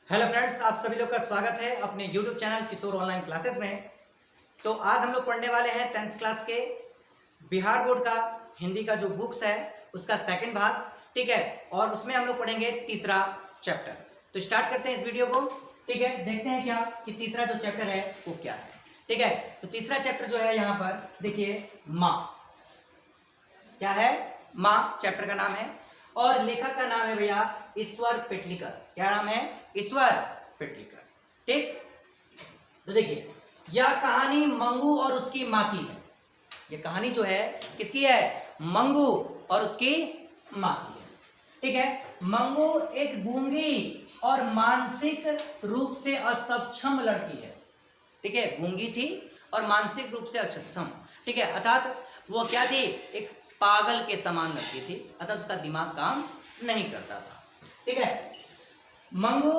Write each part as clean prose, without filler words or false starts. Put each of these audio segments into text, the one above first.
Hello friends, आप सभी लोग का स्वागत है अपने यूट्यूब चैनल किशोर ऑनलाइन क्लासेस में। तो आज हम लोग पढ़ने वाले हैं 10th क्लास के बिहार बोर्ड का हिंदी का जो बुक्स है उसका सेकंड भाग, ठीक है। और उसमें हम लोग पढ़ेंगे तीसरा चैप्टर। तो स्टार्ट करते हैं इस वीडियो को, ठीक है। देखते हैं क्या कि तीसरा जो चैप्टर है वो क्या है, ठीक है। तो तीसरा चैप्टर जो है यहाँ पर देखिए, माँ। क्या है? माँ चैप्टर का नाम है और लेखक का नाम है भैया ईश्वर पेटलीकर। क्या नाम है? ईश्वर पेटलीकर, ठीक। तो देखिए, यह कहानी मंगू और उसकी माँ की है। यह कहानी जो है किसकी है? मंगू और उसकी माँ की है, ठीक है। मंगू एक गूंगी और मानसिक रूप से असक्षम लड़की है, ठीक है। गूंगी थी और मानसिक रूप से असक्षम, ठीक है। अर्थात वो क्या थी? एक पागल के समान लड़की थी, अर्थात उसका दिमाग काम नहीं करता था, ठीक है। मंगू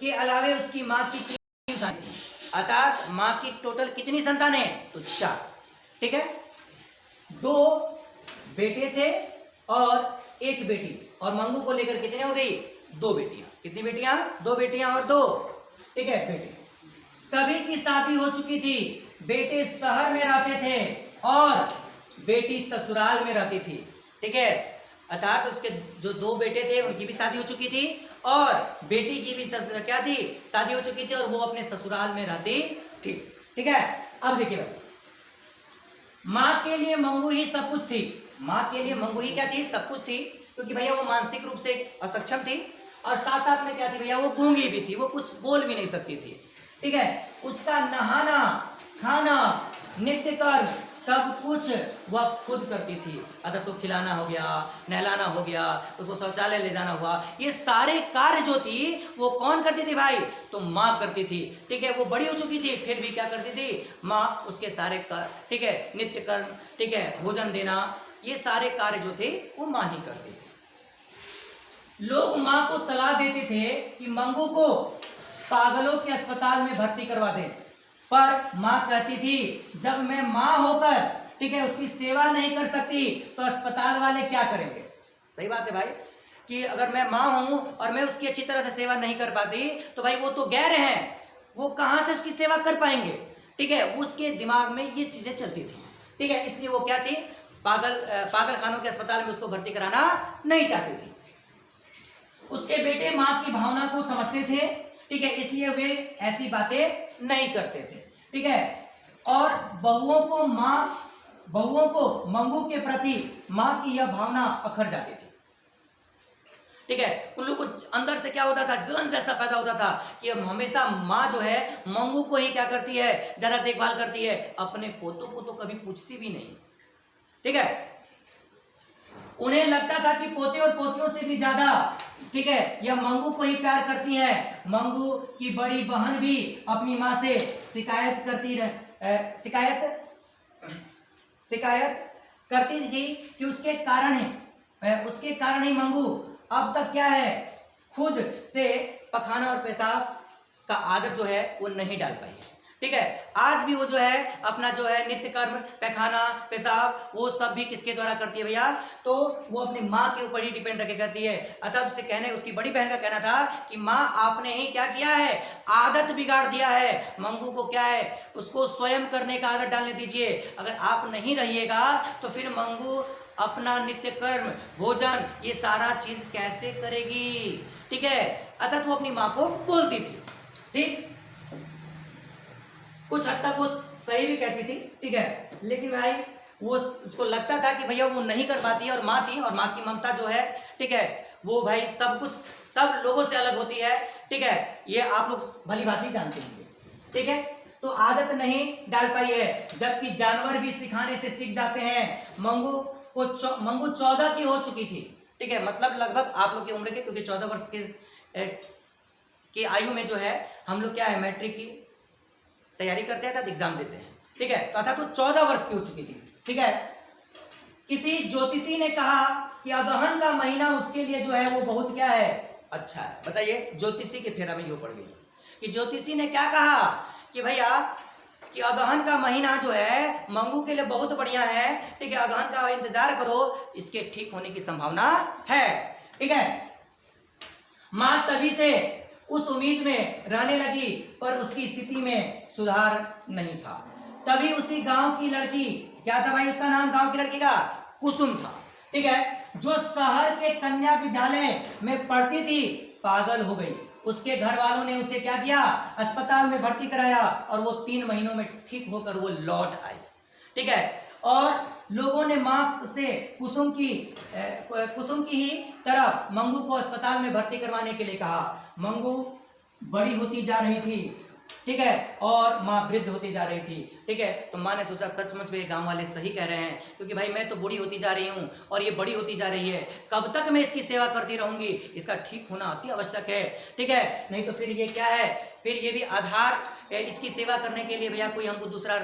के अलावे उसकी माँ की 3 संतानें थी, अर्थात माँ की टोटल कितनी संतानें? तो 4, ठीक है। 2 बेटे थे और 1 बेटी, और मंगू को लेकर कितने हो गई? 2 बेटियां। कितनी बेटियां? 2 बेटियां और 2, ठीक है, बेटे। सभी की शादी हो चुकी थी। बेटे शहर में रहते थे और बेटी ससुराल में रहती थी, ठीक है। अर्थात उसके जो 2 बेटे थे उनकी भी शादी हो चुकी थी और बेटी की भी क्या थी? शादी हो चुकी थी और वो अपने ससुराल में रहती थी, ठीक है। अब देखिए भाई, माँ के लिए मंगू ही सब कुछ थी। माँ के लिए मंगू ही क्या थी? सब कुछ थी, क्योंकि भैया वो मानसिक रूप से असक्षम थी और साथ साथ में क्या थी भैया? वो गूंगी भी थी, वो कुछ बोल भी नहीं सकती थी, ठीक है। उसका नहाना, खाना, नित्य कर्म सब कुछ वह खुद करती थी। अगर उसको खिलाना हो गया, नहलाना हो गया, उसको शौचालय ले जाना हुआ, ये सारे कार्य जो थी वो कौन करती थी भाई? तो माँ करती थी, ठीक है। वो बड़ी हो चुकी थी फिर भी क्या करती थी? माँ उसके सारे कार्य, ठीक है, नित्य कर्म, ठीक है, भोजन देना, ये सारे कार्य जो थे वो माँ ही करती थी। लोग माँ को सलाह देते थे कि मंगू को पागलों के अस्पताल में भर्ती करवा दें, पर माँ कहती थी जब मैं माँ होकर, ठीक है, उसकी सेवा नहीं कर सकती तो अस्पताल वाले क्या करेंगे? सही बात है भाई, कि अगर मैं माँ हूं और मैं उसकी अच्छी तरह से सेवा नहीं कर पाती तो भाई वो तो गैर हैं, वो कहां से उसकी सेवा कर पाएंगे, ठीक है। उसके दिमाग में ये चीजें चलती थी, ठीक है। इसलिए वो क्या थी? पागल खानों के अस्पताल में उसको भर्ती कराना नहीं चाहती थी। उसके बेटे माँ की भावना को समझते थे, ठीक है, इसलिए वे ऐसी बातें नहीं करते थे, ठीक है। और बहुओं को मंगू के प्रति माँ की यह भावना अखर जाती थी, ठीक है। उन लोगों को अंदर से क्या होता था? जलन जैसा पैदा होता था कि हमेशा माँ जो है मंगू को ही क्या करती है? ज्यादा देखभाल करती है, अपने पोतों को तो कभी पूछती भी नहीं, ठीक है। उन्हें लगता था कि पोते और पोतियों से भी ज्यादा, ठीक है, यह मंगू को ही प्यार करती है। मंगू की बड़ी बहन भी अपनी माँ से शिकायत करती थी कि उसके कारण ही मंगू अब तक क्या है? खुद से पखाना और पेशाब का आदत जो है वो नहीं डाल पाई, ठीक है। आज भी वो जो है अपना जो है नित्य कर्म, पैखाना, पेशाब, वो सब भी किसके द्वारा करती है भैया? तो वो अपनी माँ के ऊपर ही डिपेंड रखे करती है। अतः उसकी बड़ी बहन का कहना था कि माँ आपने ही क्या किया है? आदत बिगाड़ दिया है। मंगू को क्या है? उसको स्वयं करने का आदत डालने दीजिए। अगर आप नहीं रहिएगा तो फिर मंगू अपना नित्य कर्म, भोजन, ये सारा चीज कैसे करेगी, ठीक है। अतः वो अपनी माँ को बोलती थी, ठीक। कुछ हद तक वो सही भी कहती थी, ठीक है, लेकिन भाई वो उसको लगता था कि भैया वो नहीं कर पाती है, और माँ थी और माँ की ममता जो है, ठीक है, वो भाई सब कुछ सब लोगों से अलग होती है, ठीक है। ये आप लोग भली बात ही जानते होंगे, ठीक है। तो आदत नहीं डाल पाई है, जबकि जानवर भी सिखाने से सीख जाते हैं। मंगू 14 की हो चुकी थी, ठीक है, मतलब लगभग आप लोग की उम्र के, क्योंकि 14 वर्ष की आयु में जो है हम लोग क्या है? मैट्रिक की तैयारी करते हैं तब एग्जाम देते हैं, ठीक है। तो अर्थात तो 14 वर्ष की हो चुकी थी, ठीक है। किसी ज्योतिषी ने कहा कि अगहन का महीना उसके लिए जो है वो बहुत क्या है? अच्छा है। बताइए, ज्योतिषी के फेरा में यो पड़ गई कि ज्योतिषी ने क्या कहा कि भैया कि अगहन का महीना जो है मंगू के लिए बहुत बढ़िया है, ठीक है, अगहन का इंतजार करो, इसके ठीक होने की संभावना है, ठीक है। माँ तभी से उस उम्मीद में रहने लगी, पर उसकी स्थिति में सुधार नहीं था। तभी उसी गांव की लड़की, क्या था भाई उसका नाम गांव की लड़की का? कुसुम था, ठीक है, जो शहर के कन्या विद्यालय में पढ़ती थी, पागल हो गई। उसके घर वालों ने उसे क्या किया? अस्पताल में भर्ती कराया और वो 3 महीनों में ठीक होकर वो लौट आई, ठीक है। और लोगों ने मां से कुसुम की ही तरह मंगू को अस्पताल में भर्ती करवाने के लिए कहा। मंगू बड़ी होती जा रही थी, ठीक है, और माँ वृद्ध होती जा रही थी, ठीक है। तो माँ ने सोचा सचमुच में गांव वाले सही कह रहे हैं, क्योंकि भाई मैं तो बूढ़ी होती जा रही हूँ और ये बड़ी होती जा रही है, कब तक मैं इसकी सेवा करती रहूंगी? इसका ठीक होना अति आवश्यक है, ठीक है। नहीं तो फिर ये क्या है, फिर ये भी आधार इसकी सेवा करने के लिए भैया कोई हमको दूसरा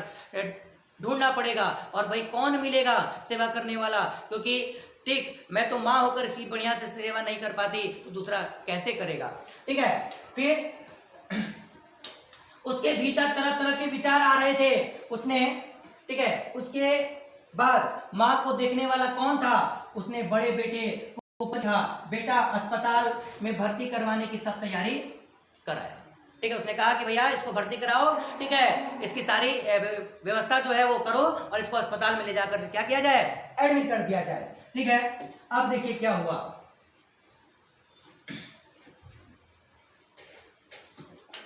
ढूंढना पड़ेगा, और भाई कौन मिलेगा सेवा करने वाला? क्योंकि ठीक मैं तो माँ होकर इसकी बढ़िया से सेवा नहीं कर पाती, तो दूसरा कैसे करेगा, ठीक है। फिर उसके भीतर तरह तरह के विचार आ रहे थे। उसने, ठीक है, उसके बाद माँ को देखने वाला कौन था? उसने बड़े बेटे को कहा, बेटा अस्पताल में भर्ती करवाने की सब तैयारी कराया, ठीक है। उसने कहा कि भैया इसको भर्ती कराओ, ठीक है, इसकी सारी व्यवस्था जो है वो करो और इसको अस्पताल में ले जाकर क्या किया जाए? एडमिट कर दिया जाए, ठीक है। अब देखिए क्या हुआ,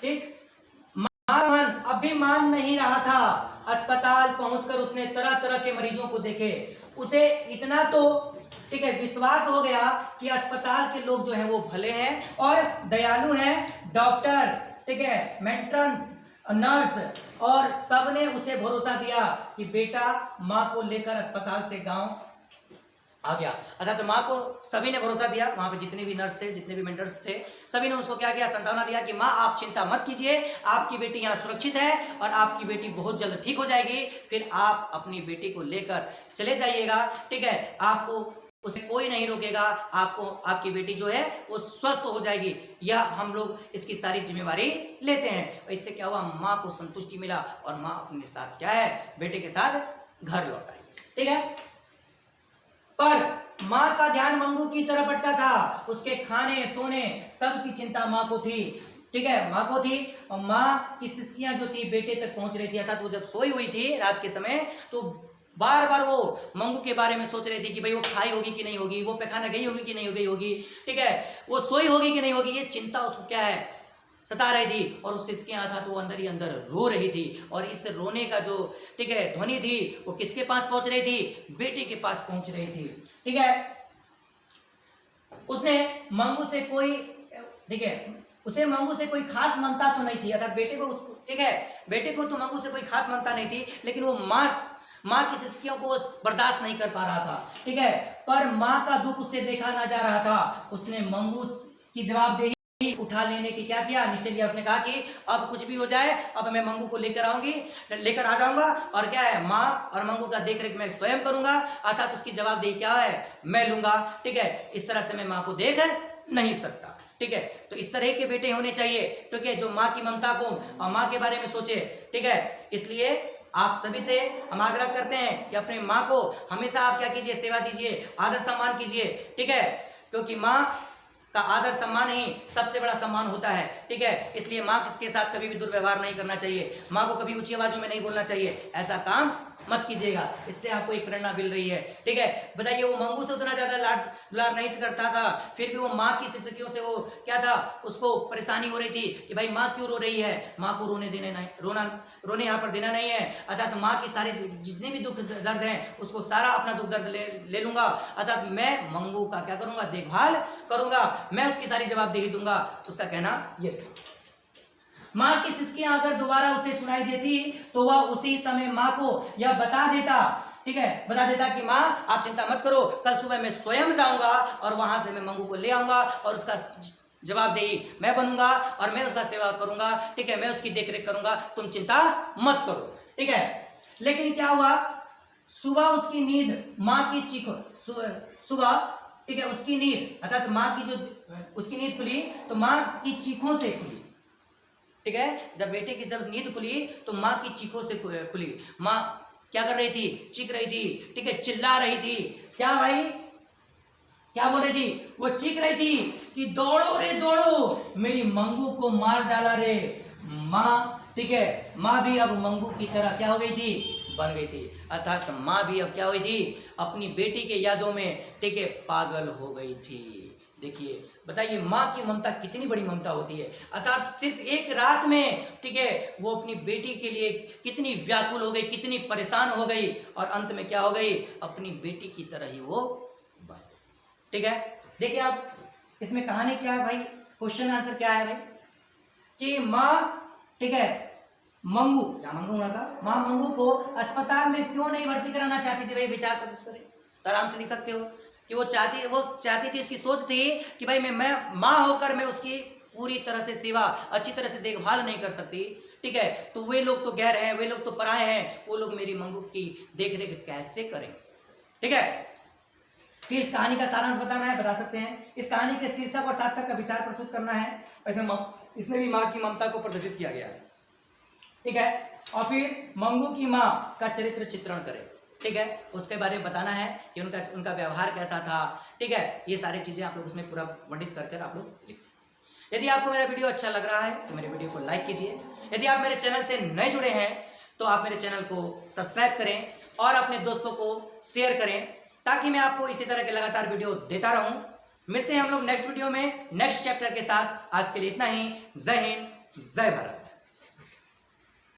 ठीक। अब भी मान नहीं रहा था। अस्पताल पहुंचकर उसने तरह तरह के मरीजों को देखे। उसे इतना तो, ठीक है, विश्वास हो गया कि अस्पताल के लोग जो हैं वो भले हैं और दयालु हैं। डॉक्टर, ठीक है, मेट्रन, नर्स और सबने उसे भरोसा दिया कि बेटा माँ को लेकर अस्पताल से गांव आ गया। अच्छा, तो माँ को सभी ने भरोसा दिया, वहां पे जितने भी नर्स थे, जितने भी मेंटर्स थे, सभी ने उसको क्या किया? सांत्वना दिया कि माँ आप चिंता मत कीजिए, आपकी बेटी यहाँ सुरक्षित है और आपकी बेटी बहुत जल्द ठीक हो जाएगी। फिर आप अपनी बेटी को लेकर चले जाइएगा, ठीक है, आपको उसे कोई नहीं रोकेगा, आपको आपकी बेटी जो है वो स्वस्थ हो जाएगी, या हम लोग इसकी सारी जिम्मेवारी लेते हैं। इससे क्या हुआ? माँ को संतुष्टि मिला और माँ अपने साथ क्या है? बेटे के साथ घर लौट आई, ठीक है। पर माँ का ध्यान मंगू की तरफ भटका था। उसके खाने सोने सब की चिंता माँ को थी, ठीक है, माँ को थी। और माँ की सिसकियां जो थी बेटे तक पहुंच रही थी, अर्थात वो जब सोई हुई थी रात के समय, तो बार बार वो मंगू के बारे में सोच रही थी कि भाई वो खाई होगी कि नहीं होगी, वो पैखाना गई होगी कि नहीं गई होगी, ठीक है, वो सोई होगी कि नहीं होगी, ये चिंता उसको क्या है? सता रही थी। और उससे इसके यहाँ था तो वो अंदर ही अंदर रो रही थी, और इस रोने का जो, ठीक है, ध्वनि थी वो किसके पास पहुंच रही थी? बेटे के पास पहुंच रही थी, ठीक है। उसने मंगू से कोई, ठीक है, उसे मंगू से कोई खास ममता तो नहीं थी, अर्थात बेटे को, ठीक है, बेटे को तो मंगू से कोई खास ममता नहीं थी, लेकिन वो माँ की सिसकियों को बर्दाश्त नहीं कर पा रहा था, ठीक है। पर माँ का दुख उससे देखा ना जा रहा था। उसने मंगू की जवाबदेही उठा लेने की क्या किया? नीचे लिया। उसने कहा कि अब कुछ भी हो जाए, अब मैं मंगू को लेकर आ जाऊंगा, और क्या है, माँ और मंगू का देख रेख मैं स्वयं करूंगा, अर्थात उसकी जवाबदेही क्या है? मैं लूंगा, ठीक है। इस तरह से मैं माँ को देख नहीं सकता, ठीक है। तो इस तरह के बेटे होने चाहिए, ठीक है, जो माँ की ममता को और माँ के बारे में सोचे, ठीक है। इसलिए आप सभी से हम आग्रह करते हैं कि अपने माँ को हमेशा आप क्या कीजिए? सेवा दीजिए, आदर सम्मान कीजिए, ठीक है, क्योंकि माँ का आदर सम्मान ही सबसे बड़ा सम्मान होता है, ठीक है। इसलिए माँ के साथ कभी भी दुर्व्यवहार नहीं करना चाहिए, माँ को कभी ऊंची आवाजों में नहीं बोलना चाहिए, ऐसा काम मत कीजिएगा। इससे आपको एक प्रेरणा मिल रही है, ठीक है। बताइए, वो मंगू से उतना ज्यादा लाड दुलार नहीं करता था, फिर भी वो माँ की सिसकियों से वो क्या था? उसको परेशानी हो रही थी कि भाई माँ क्यों रो रही है? माँ को रोने यहाँ पर देना नहीं है, अर्थात माँ की सारे जितने भी दुख दर्द हैं उसको सारा अपना दुख दर्द ले लूंगा, अर्थात मैं मंगू का क्या करूंगा? देखभाल करूंगा, मैं उसकी सारी जवाबदेही दूंगा। उसका कहना ये था। माँ की सिसकियां अगर दोबारा उसे सुनाई देती तो वह उसी समय माँ को यह बता देता, ठीक है, बता देता कि माँ आप चिंता मत करो, कल सुबह मैं स्वयं जाऊंगा और वहां से मैं मंगू को ले आऊंगा और उसका जवाबदेही मैं बनूंगा और मैं उसका सेवा करूंगा, ठीक है, मैं उसकी देखरेख करूंगा, तुम चिंता मत करो, ठीक है। लेकिन क्या हुआ? सुबह उसकी नींद, माँ की चीख, सुबह, ठीक है, उसकी नींद, अर्थात माँ की जो उसकी नींद खुली तो माँ की चीखों से खुली, ठीक है। जब बेटे की जब नींद खुली तो माँ की चीखों से खुली। माँ क्या कर रही थी? चीख रही थी, ठीक है, चिल्ला रही थी। क्या भाई? क्या बोल रही थी? वो चीख रही थी कि दौड़ो रे दौड़ो, मेरी मंगू को मार डाला रे। माँ, ठीक है, माँ भी अब मंगू की तरह क्या हो गई थी, बन गई थी। अर्थात माँ भी अब क्या हुई थी, अपनी बेटी के यादों में, ठीक है, पागल हो गई थी। देखिए, बताइए माँ की ममता कितनी बड़ी ममता होती है। अर्थात सिर्फ एक रात में, ठीक है, वो अपनी बेटी के लिए कितनी व्याकुल हो गई, कितनी परेशान हो गई, और अंत में क्या हो गई, अपनी बेटी की तरह ही वो बन गई। ठीक है, देखिए आप इसमें कहानी क्या है भाई, क्वेश्चन आंसर क्या है भाई, कि माँ, ठीक है, मंगू, क्या मंगू होना था, माँ मंगू को अस्पताल में क्यों नहीं भर्ती कराना चाहती थी भाई, विचार प्रस्तुत करें। तो आराम से लिख सकते हो कि वो चाहती थी, इसकी सोच थी कि भाई मैं माँ होकर मैं उसकी पूरी तरह से सेवा, अच्छी तरह से देखभाल नहीं कर सकती, ठीक है, तो वे लोग तो गैर हैं, वे लोग तो पराए हैं, वो लोग मेरी मंगू की देख रेख कैसे करें। ठीक है, फिर इस कहानी का सारांश बताना है, बता सकते हैं। इस कहानी के शीर्षक और सार्थक का विचार प्रस्तुत करना है। इसमें भी माँ की ममता को प्रदर्शित किया गया है। ठीक है, और फिर मंगू की माँ का चरित्र चित्रण करें। ठीक है, उसके बारे में बताना है कि उनका व्यवहार कैसा था। ठीक है, ये सारी चीजें आप लोग उसमें पूरा वर्णित करके आप लोग लिख सकते। यदि आपको मेरा वीडियो अच्छा लग रहा है तो मेरे वीडियो को लाइक कीजिए। यदि आप मेरे चैनल से नए जुड़े हैं तो आप मेरे चैनल को सब्सक्राइब करें और अपने दोस्तों को शेयर करें, ताकि मैं आपको इसी तरह के लगातार वीडियो देता रहूं। मिलते हैं हम लोग नेक्स्ट वीडियो में नेक्स्ट चैप्टर के साथ। आज के लिए इतना ही। जय हिंद, जय भारत।